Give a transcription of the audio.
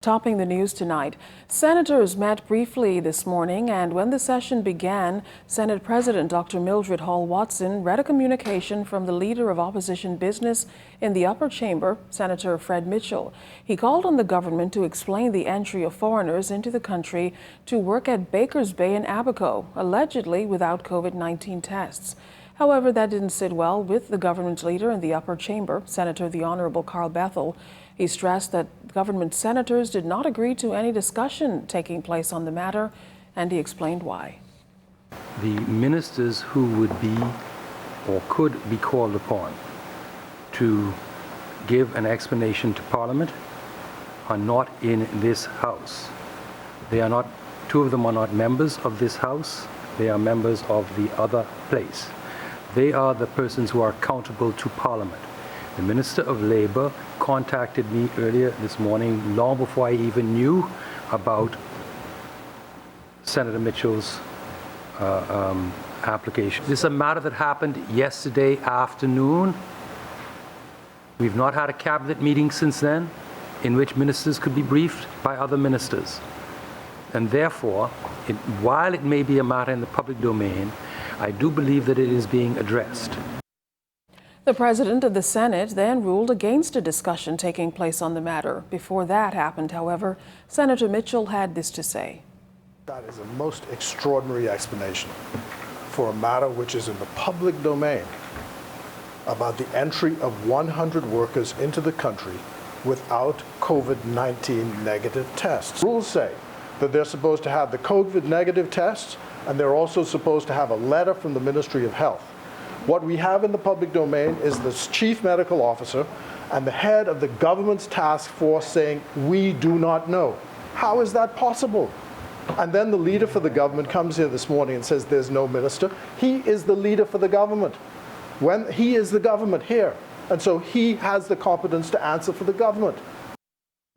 Topping the news tonight, senators met briefly this morning, and when the session began, Senate President Dr. Mildred Hall Watson read a communication from the leader of opposition business in the upper chamber, Senator Fred Mitchell. He called on the government to explain the entry of foreigners into the country to work at Bakers Bay and Abaco, allegedly without COVID-19 tests. However, that didn't sit well with the government leader in the upper chamber, Senator the Honorable Carl Bethel. He stressed that government senators did not agree to any discussion taking place on the matter, and he explained why. The ministers who would be or could be called upon to give an explanation to Parliament are not in this House. They are not, two of them are not members of this House. They are members of the other place. They are the persons who are accountable to Parliament. The Minister of Labour contacted me earlier this morning, long before I even knew about Senator Mitchell's application. This is a matter that happened yesterday afternoon. We've not had a cabinet meeting since then in which ministers could be briefed by other ministers. And therefore, while it may be a matter in the public domain, I do believe that it is being addressed. The president of the Senate then ruled against a discussion taking place on the matter. Before that happened, however, Senator Mitchell had this to say. That is a most extraordinary explanation for a matter which is in the public domain about the entry of 100 workers into the country without COVID-19 negative tests. Rules say that they're supposed to have the COVID negative tests, and they're also supposed to have a letter from the Ministry of Health. What we have in the public domain is the chief medical officer and the head of the government's task force saying, we do not know. How is that possible? And then the leader for the government comes here this morning and says there's no minister. He is the leader for the government. When he is the government here. And so he has the competence to answer for the government.